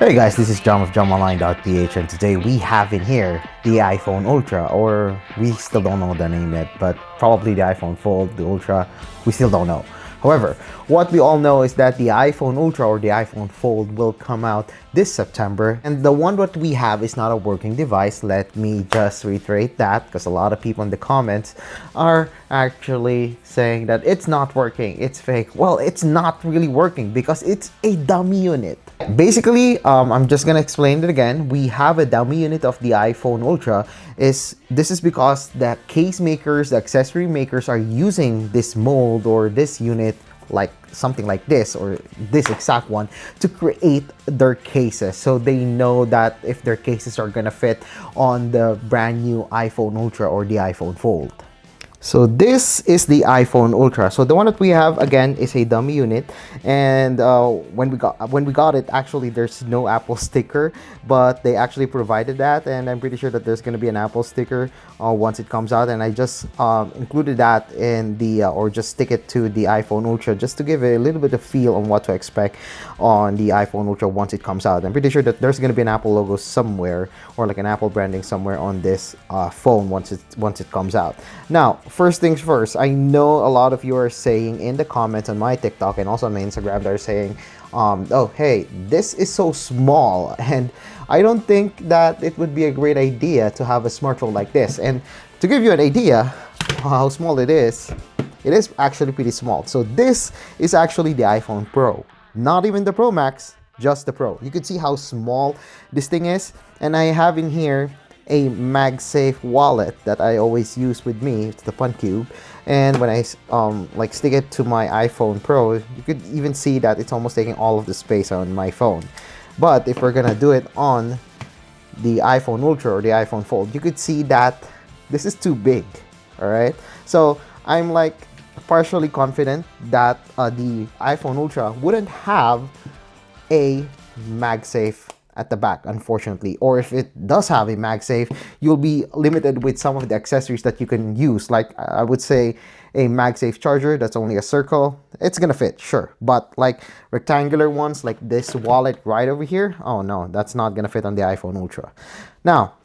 Hey guys, this is John of JohnOnline.ph, and today we have in here the iPhone Ultra, or we still don't know the name yet, but probably the iPhone Fold, the Ultra, we still don't know. However, what we all know is that the iPhone Ultra or the iPhone Fold will come out this September, and the one that we have is not a working device. Let me just reiterate that, because a lot of people in the comments are actually saying that it's not working, it's fake. Well, it's not really working because it's a dummy unit. Basically, I'm just gonna explain it again. We have a dummy unit of the iPhone Ultra. This is because the case makers, the accessory makers are using this mold or this unit, like something like this or this exact one, to create their cases, so they know that if their cases are gonna fit on the brand new iPhone Ultra or the iPhone Fold. So this is the iPhone Ultra. So the one that we have again is a dummy unit, and when we got it, actually there's no Apple sticker, but they actually provided that, and I'm pretty sure that there's gonna be an Apple sticker once it comes out, and I just included that in the or just stick it to the iPhone Ultra just to give it a little bit of feel on what to expect on the iPhone Ultra once it comes out. I'm pretty sure that there's gonna be an Apple logo somewhere, or like an Apple branding somewhere on this phone once it comes out. Now, first things first, I know a lot of you are saying in the comments on my TikTok and also on my Instagram, they're saying, oh, hey, this is so small, and I don't think that it would be a great idea to have a smartphone like this. And to give you an idea how small it is actually pretty small. So this is actually the iPhone Pro, not even the Pro Max, just the Pro. You can see how small this thing is, and I have in here a MagSafe wallet that I always use with me. It's the Fun Cube, and when I like stick it to my iPhone Pro, you could even see that it's almost taking all of the space on my phone. But if we're gonna do it on the iPhone Ultra or the iPhone Fold, you could see that this is too big. All right, so I'm like partially confident that the iPhone Ultra wouldn't have a MagSafe at the back, unfortunately. Or if it does have a MagSafe, you'll be limited with some of the accessories that you can use. Like I would say a MagSafe charger that's only a circle, it's gonna fit, sure, but like rectangular ones like this wallet right over here, oh no, that's not gonna fit on the iPhone Ultra. Now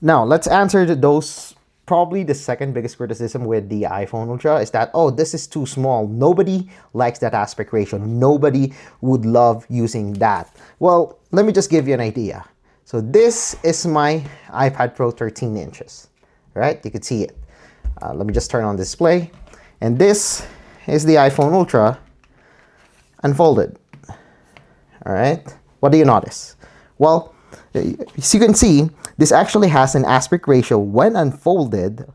let's answer those. Probably the second biggest criticism with the iPhone Ultra is that, oh, this is too small. Nobody likes that aspect ratio. Nobody would love using that. Well, let me just give you an idea. So this is my iPad Pro 13 inches, right? You can see it. Let me just turn on display. And this is the iPhone Ultra unfolded. All right. What do you notice? Well, as you can see, this actually has an aspect ratio when unfolded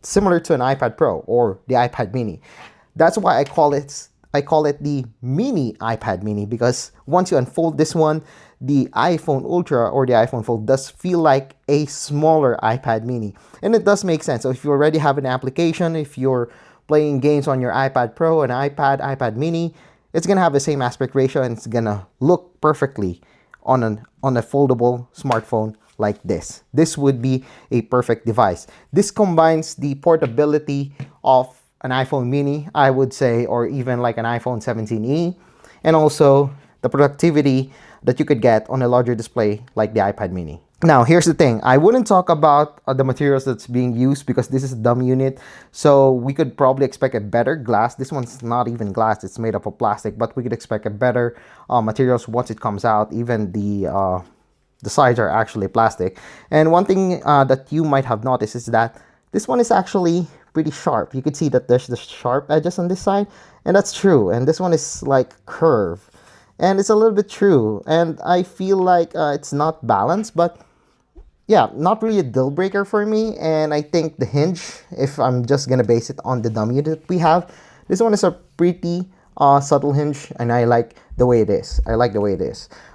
similar to an iPad Pro or the iPad mini. That's why I call it the mini iPad mini, because once you unfold this one, the iPhone Ultra or the iPhone Fold does feel like a smaller iPad mini. And it does make sense. So if you already have an application, if you're playing games on your iPad Pro and iPad mini, it's gonna have the same aspect ratio, and it's gonna look perfectly on a foldable smartphone like this. This would be a perfect device. This combines the portability of an iPhone mini, I would say, or even like an iPhone 17e, and also the productivity that you could get on a larger display like the iPad mini. Now, here's the thing. I wouldn't talk about the materials that's being used because this is a dummy unit. So we could probably expect a better glass. This one's not even glass. It's made up of plastic, but we could expect a better materials once it comes out. Even the sides are actually plastic. And one thing that you might have noticed is that this one is actually pretty sharp. You could see that there's the sharp edges on this side, and that's true. And this one is like curved, and it's a little bit true. And I feel like it's not balanced, but yeah, not really a deal breaker for me. And I think the hinge, if I'm just gonna base it on the dummy that we have, this one is a pretty subtle hinge, and I like the way it is.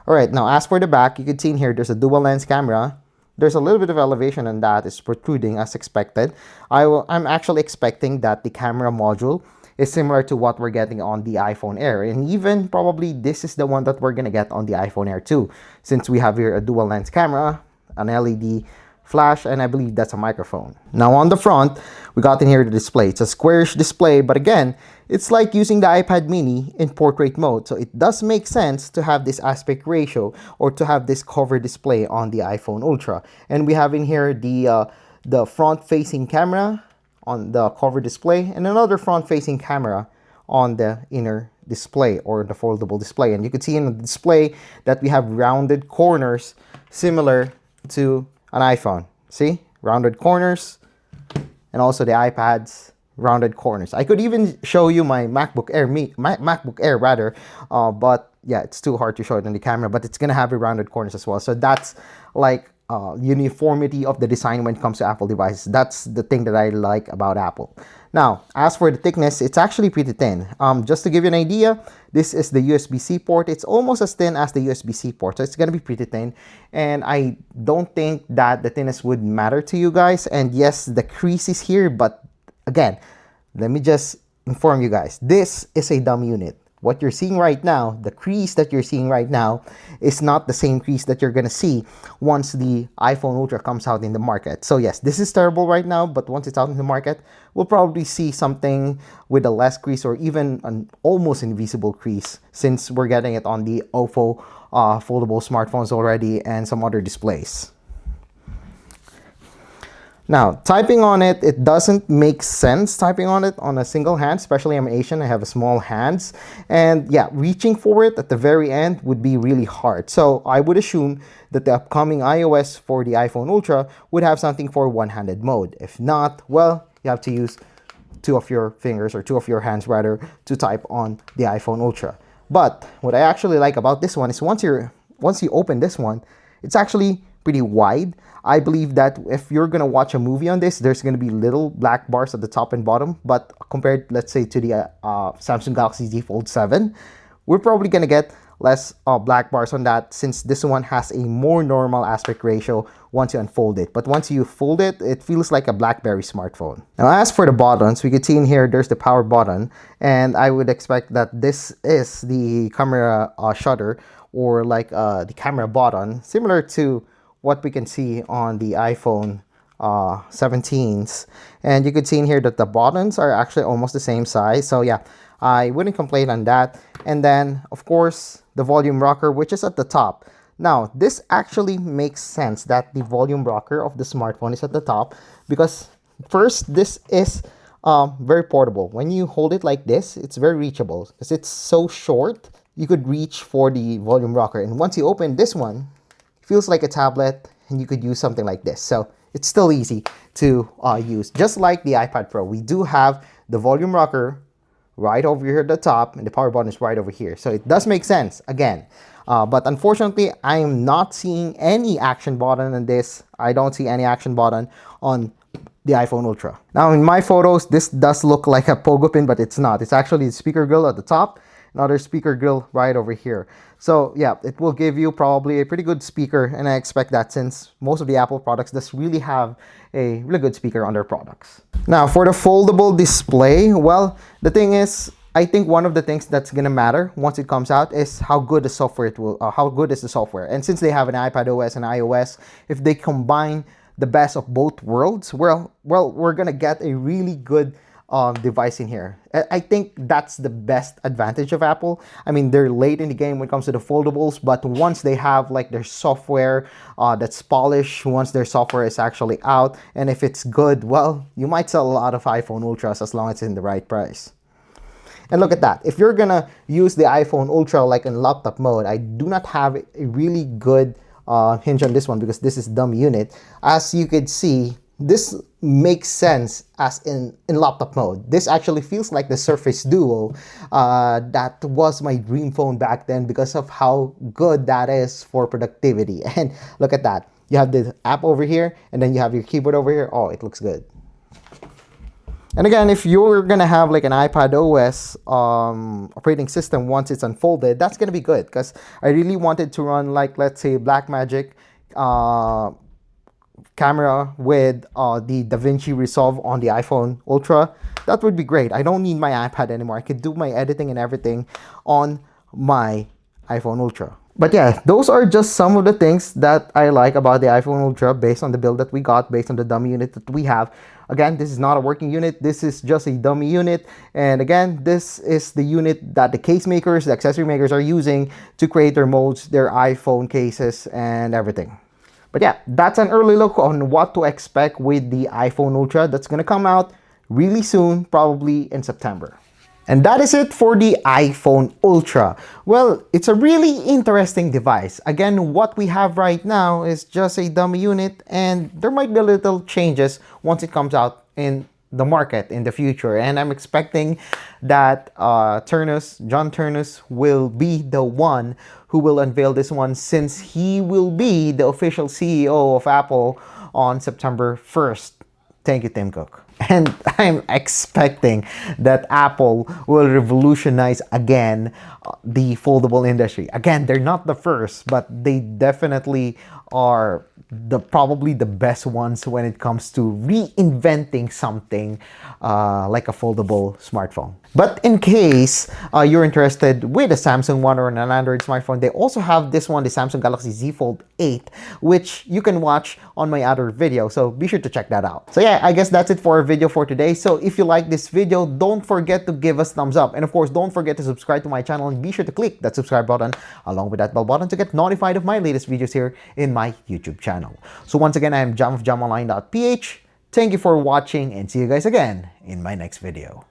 All right, now as for the back, you can see in here there's a dual lens camera. There's a little bit of elevation on that. It's protruding as expected. I'm actually expecting that the camera module is similar to what we're getting on the iPhone Air, and even probably this is the one that we're gonna get on the iPhone Air too, since we have here a dual lens camera, an LED flash, and I believe that's a microphone. Now on the front, we got in here the display. It's a squarish display, but again, It's like using the iPad mini in portrait mode. So it does make sense to have this aspect ratio or to have this cover display on the iPhone Ultra. And we have in here the front facing camera on the cover display and another front facing camera on the inner display or the foldable display. And you can see in the display that we have rounded corners similar to an iPhone. See? Rounded corners, and also the iPad's rounded corners. I could even show you my MacBook Air, but yeah, it's too hard to show it on the camera, but it's gonna have a rounded corners as well. So that's like uniformity of the design when it comes to Apple devices. That's the thing that I like about Apple. Now, as for the thickness, it's actually pretty thin. Just to give you an idea, this is the USB-C port. It's almost as thin as the USB-C port, so it's gonna be pretty thin. And I don't think that the thinness would matter to you guys. And yes, the crease is here, but again, let me just inform you guys, this is a dumb unit. What you're seeing right now, the crease that you're seeing right now, is not the same crease that you're gonna see once the iPhone Ultra comes out in the market. So yes, this is terrible right now, but once it's out in the market, we'll probably see something with a less crease or even an almost invisible crease, since we're getting it on the Oppo foldable smartphones already and some other displays. Now, typing on it, it doesn't make sense typing on it on a single hand, especially I'm Asian, I have small hands. And yeah, reaching for it at the very end would be really hard. So I would assume that the upcoming iOS for the iPhone Ultra would have something for one-handed mode. If not, well, you have to use two of your fingers, or two of your hands rather, to type on the iPhone Ultra. But what I actually like about this one is once you open this one, it's actually pretty wide. I believe that if you're gonna watch a movie on this, there's gonna be little black bars at the top and bottom. But compared, let's say, to the Samsung Galaxy Z Fold 7, we're probably gonna get less black bars on that, since this one has a more normal aspect ratio once you unfold it. But once you fold it, it feels like a BlackBerry smartphone. Now, as for the buttons, we can see in here there's the power button, and I would expect that this is the camera shutter, or like the camera button, similar to what we can see on the iPhone 17s. And you could see in here that the buttons are actually almost the same size. So yeah, I wouldn't complain on that. And then, of course, the volume rocker, which is at the top. Now, this actually makes sense that the volume rocker of the smartphone is at the top, because first, this is very portable. When you hold it like this, it's very reachable because it's so short. You could reach for the volume rocker. And once you open this one, feels like a tablet, and you could use something like this. So it's still easy to use. Just like the iPad Pro, we do have the volume rocker right over here at the top, and the power button is right over here. So it does make sense, again. But unfortunately, I am not seeing any action button on this. I don't see any action button on the iPhone Ultra. Now, in my photos, this does look like a pogo pin, but it's not. It's actually the speaker grill at the top, another speaker grill right over here. So yeah, it will give you probably a pretty good speaker, and I expect that, since most of the Apple products does really have a really good speaker on their products. Now, for the foldable display, well, the thing is, I think one of the things that's gonna matter once it comes out is how good the software how good is the software. And since they have an iPad OS and iOS, if they combine the best of both worlds, well, we're gonna get a really good device in here. I think that's the best advantage of Apple. I mean, they're late in the game when it comes to the foldables, but once they have like their software that's polished, once their software is actually out, and if it's good, well, you might sell a lot of iPhone Ultras as long as it's in the right price. And look at that. If you're gonna use the iPhone Ultra like in laptop mode, I do not have a really good hinge on this one because this is dumb unit. As you could see, this makes sense as in laptop mode. This actually feels like the Surface Duo. That was my dream phone back then because of how good that is for productivity. And look at that. You have the app over here, and then you have your keyboard over here. Oh, it looks good. And again, if you're gonna have like an iPad OS operating system once it's unfolded, that's gonna be good, because I really wanted to run like, let's say, Blackmagic camera with the DaVinci Resolve on the iPhone Ultra. That would be great. I don't need my iPad anymore. I could do my editing and everything on my iPhone Ultra. But yeah, those are just some of the things that I like about the iPhone Ultra based on the build that we got, based on the dummy unit that we have. Again, this is not a working unit. This is just a dummy unit. And again, this is the unit that the case makers, the accessory makers are using to create their modes, their iPhone cases, and everything. But yeah, that's an early look on what to expect with the iPhone Ultra that's gonna come out really soon, probably in September. And that is it for the iPhone Ultra. Well, it's a really interesting device. Again, what we have right now is just a dummy unit, and there might be little changes once it comes out in the market in the future. And I'm expecting that John Turnus, will be the one who will unveil this one, since he will be the official CEO of Apple on September 1st. Thank you, Tim Cook. And I'm expecting that Apple will revolutionize again the foldable industry. Again, they're not the first, but they definitely are probably the best ones when it comes to reinventing something like a foldable smartphone. But in case you're interested with a Samsung one or an Android smartphone, they also have this one, the Samsung Galaxy Z Fold 8, which you can watch on my other video. So be sure to check that out. So yeah, I guess that's it for our video for today. So if you like this video, don't forget to give us thumbs up. And of course, don't forget to subscribe to my channel, and be sure to click that subscribe button along with that bell button to get notified of my latest videos here in my YouTube channel. So once again, I am Jam of JamOnline.ph. Thank you for watching, and see you guys again in my next video.